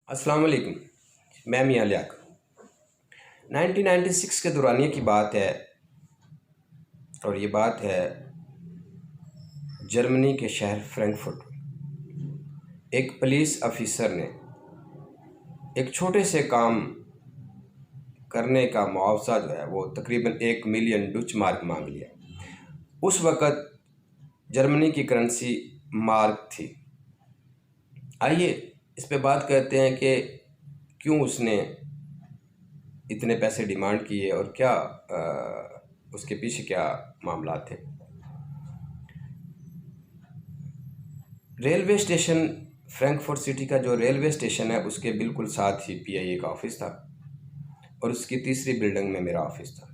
अस्सलाम वालेकुम। मैं मियां लियाक। 1996 के दौरानिए की बात है और ये बात है जर्मनी के शहर फ्रैंकफर्ट। एक पुलिस अफिसर ने एक छोटे से काम करने का मुआवजा जो है वो तकरीबन 1 मिलियन डच मार्क मांग लिया। उस वक़्त जर्मनी की करेंसी मार्क थी। आइए इस पे बात करते हैं कि क्यों उसने इतने पैसे डिमांड किए और क्या उसके पीछे क्या मामला थे। रेलवे स्टेशन फ्रैंकफर्ट सिटी का जो रेलवे स्टेशन है उसके बिल्कुल साथ ही पीआईए का ऑफिस था और उसकी तीसरी बिल्डिंग में मेरा ऑफिस था।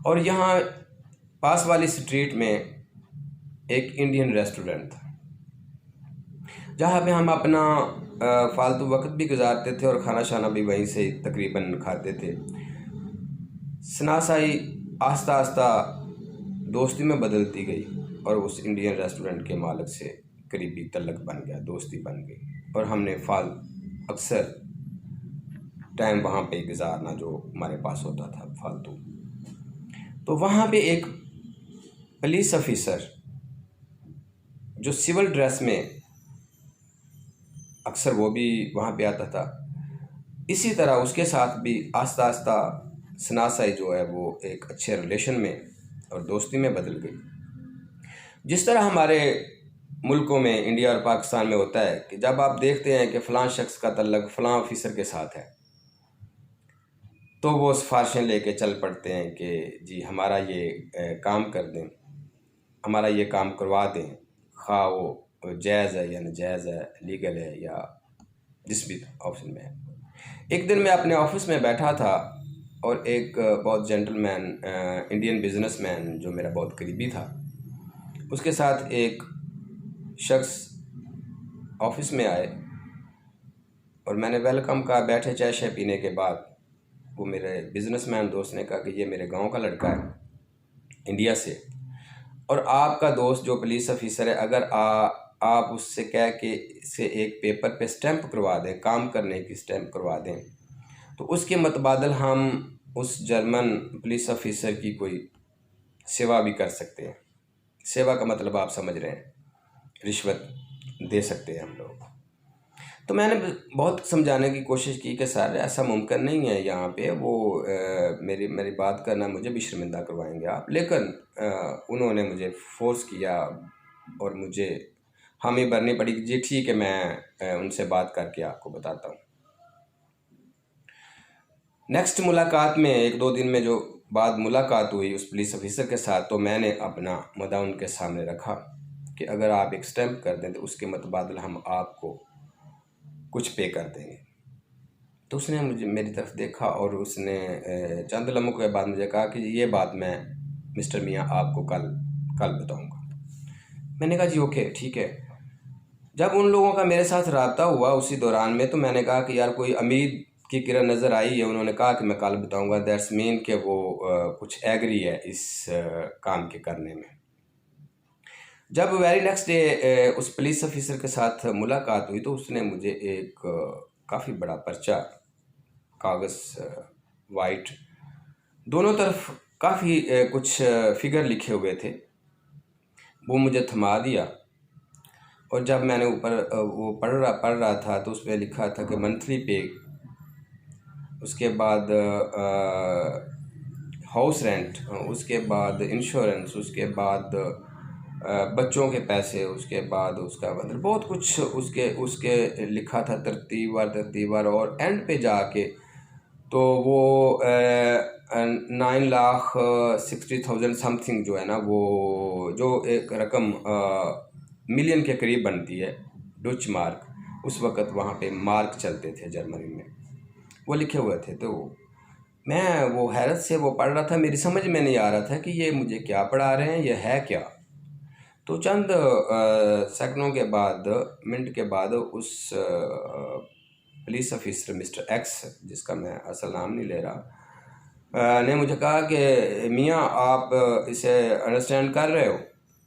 और यहाँ पास वाली स्ट्रीट में एक इंडियन रेस्टोरेंट था जहाँ पे हम अपना फालतू वक्त भी गुजारते थे और खाना शाना भी वहीं से तकरीबन खाते थे। शनासाई आस्ता आस्ता दोस्ती में बदलती गई और उस इंडियन रेस्टोरेंट के मालिक से करीबी तल्लक बन गया, दोस्ती बन गई और हमने अक्सर टाइम वहाँ पे गुजारना जो हमारे पास होता था फालतू। तो वहाँ पे एक पुलिस ऑफिसर जो सिविल ड्रेस में अक्सर वो भी वहाँ पे आता था। इसी तरह उसके साथ भी आस्ता आस्ता शनासाई जो है वो एक अच्छे रिलेशन में और दोस्ती में बदल गई। जिस तरह हमारे मुल्कों में इंडिया और पाकिस्तान में होता है कि जब आप देखते हैं कि फ़लाँ शख्स का तल्लक फ़लाँ ऑफिसर के साथ है तो वो सिफारिशें लेके चल पड़ते हैं कि जी हमारा ये काम कर दें, हमारा ये काम करवा दें, खा वो जायज़ है या नाजायज़ है, लीगल है या जिस भी ऑप्शन में है। एक दिन मैं अपने ऑफिस में बैठा था और एक बहुत जेंटलमैन इंडियन बिजनेसमैन जो मेरा बहुत करीबी था उसके साथ एक शख्स ऑफिस में आए और मैंने वेलकम कहा। बैठे चाय शाय पीने के बाद वो मेरे बिजनेसमैन दोस्त ने कहा कि ये मेरे गांव का लड़का है इंडिया से और आपका दोस्त जो पुलिस ऑफिसर है, अगर आप उससे कह के इसे एक पेपर पे स्टैंप करवा दें, काम करने की स्टैंप करवा दें, तो उसके मतबादल हम उस जर्मन पुलिस ऑफिसर की कोई सेवा भी कर सकते हैं। सेवा का मतलब आप समझ रहे हैं, रिश्वत दे सकते हैं हम लोग। तो मैंने बहुत समझाने की कोशिश की कि सर ऐसा मुमकिन नहीं है यहाँ पे, वो मेरी बात करना मुझे भी शर्मिंदा करवाएंगे आप। लेकिन उन्होंने मुझे फोर्स किया और मुझे हामी भरनी पड़ी कि जी ठीक है, मैं उनसे बात करके आपको बताता हूँ। नेक्स्ट मुलाकात में 1-2 दिन में जो बाद मुलाकात हुई उस पुलिस ऑफिसर के साथ, तो मैंने अपना मुद्दा उनके सामने रखा कि अगर आप एक स्टैंप कर दें तो उसके मतबादल हम आपको कुछ पे कर देंगे। तो उसने मुझे मेरी तरफ देखा और उसने चंद लम्हों के बाद मुझे कहा कि ये बात मैं मिस्टर मियाँ आपको कल बताऊँगा। मैंने कहा जी ओके ठीक है। जब उन लोगों का मेरे साथ रब्ता हुआ उसी दौरान में, तो मैंने कहा कि यार कोई उम्मीद की किरण नज़र आई है। उन्होंने कहा कि मैं कल बताऊंगा, दैट्स मीन कि वो कुछ एग्री है इस काम के करने में। जब वेरी नेक्स्ट डे उस पुलिस ऑफिसर के साथ मुलाकात हुई तो उसने मुझे एक काफ़ी बड़ा पर्चा, कागज़ वाइट, दोनों तरफ काफ़ी कुछ फिगर लिखे हुए थे, वो मुझे थमा दिया। और जब मैंने ऊपर वो पढ़ रहा था तो उस पर लिखा था कि मंथली पे, उसके बाद हाउस रेंट, उसके बाद इंश्योरेंस, उसके बाद बच्चों के पैसे, उसके बाद उसका मतलब बहुत कुछ उसके लिखा था तरतीबवार। और एंड पे जाके तो वो 9,60,000 समथिंग जो है ना, वो जो एक रकम मिलियन के करीब बनती है डच मार्क, उस वक़्त वहाँ पे मार्क चलते थे जर्मनी में, वो लिखे हुए थे। तो मैं वो हैरत से वो पढ़ रहा था, मेरी समझ में नहीं आ रहा था कि ये मुझे क्या पढ़ा रहे हैं, ये है क्या। तो चंद सेकंडों के बाद, मिनट के बाद उस पुलिस ऑफिसर मिस्टर एक्स, जिसका मैं असल नाम नहीं ले रहा, ने मुझे कहा कि मियाँ आप इसे अंडरस्टैंड कर रहे हो।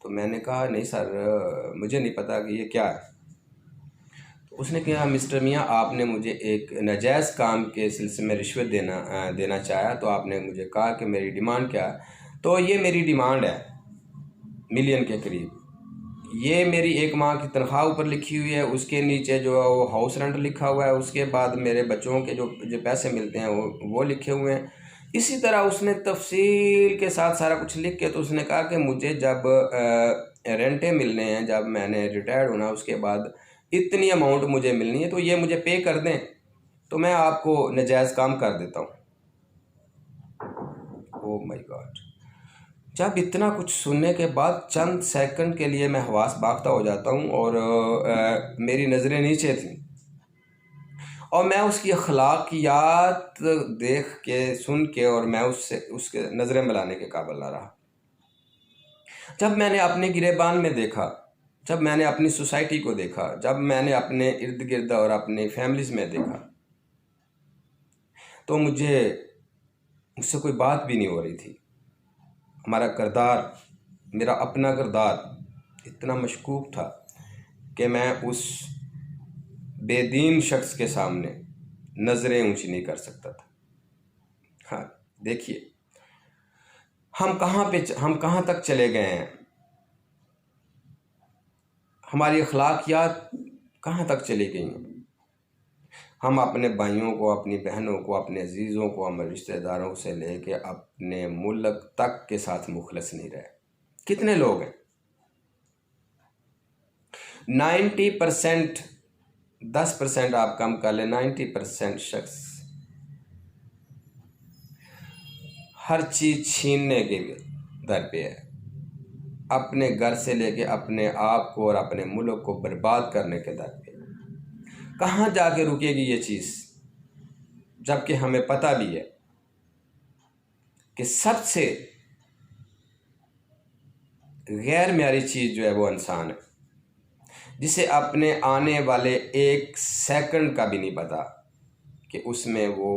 तो मैंने कहा नहीं सर, मुझे नहीं पता कि ये क्या है। उसने कहा, मिस्टर मियाँ, आपने मुझे एक नाजायज़ काम के सिलसिले में रिश्वत देना चाहा, तो आपने मुझे कहा कि मेरी डिमांड क्या है। तो ये मेरी डिमांड है मिलियन के करीब। ये मेरी 1 माह की तनख्वाह ऊपर लिखी हुई है, उसके नीचे जो है वो हाउस रेंट लिखा हुआ है, उसके बाद मेरे बच्चों के जो जो पैसे मिलते हैं वो लिखे हुए हैं। इसी तरह उसने तफसील के साथ सारा कुछ लिख के, तो उसने कहा कि मुझे जब रेंटें मिलने हैं, जब मैंने रिटायर्ड होना उसके बाद इतनी अमाउंट मुझे मिलनी है, तो ये मुझे पे कर दें, तो मैं आपको नाजायज़ काम कर देता हूँ। Oh my God! जब इतना कुछ सुनने के बाद चंद सेकंड के लिए मैं हवास बाख्ता हो जाता हूँ, और मेरी नज़रें नीचे थीं, और मैं उसकी अखलाकियात देख के, सुन के, और मैं उसके नज़रें मिलाने के काबिल ना रहा। जब मैंने अपने गिरेबान में देखा, जब मैंने अपनी सोसाइटी को देखा, जब मैंने अपने इर्द गिर्द और अपने फैमिलीज़ में देखा, तो मुझसे कोई बात भी नहीं हो रही थी। हमारा किरदार, मेरा अपना किरदार इतना मशकूक था कि मैं उस बेदीन शख्स के सामने नज़रें ऊंची नहीं कर सकता था। हाँ, देखिए हम कहाँ तक चले गए हैं, हमारी अखलाकियात कहाँ तक चली गई हैं। हम अपने भाइयों को, अपनी बहनों को, अपने अजीज़ों को, हमारे रिश्तेदारों से लेके अपने मुल्क तक के साथ मुखलस नहीं रहे। कितने लोग हैं? 90%, 10% आप कम कर लें, 90% शख्स हर चीज़ छीनने के दर पे है, अपने घर से लेके अपने आप को और अपने मुल्क को बर्बाद करने के दर पे। कहाँ जाके रुकेगी ये चीज़, जबकि हमें पता भी है कि सबसे गैर म्यारी चीज़ जो है वो इंसान है, जिसे अपने आने वाले 1 सेकंड का भी नहीं पता कि उसमें वो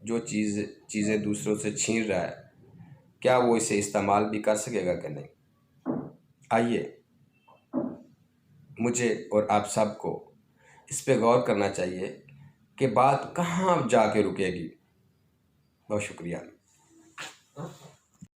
जो चीज़ें दूसरों से छीन रहा है, क्या वो इसे इस्तेमाल भी कर सकेगा कि नहीं। आइए, मुझे और आप सबको इस पे गौर करना चाहिए कि बात कहाँ जाके रुकेगी। बहुत शुक्रिया।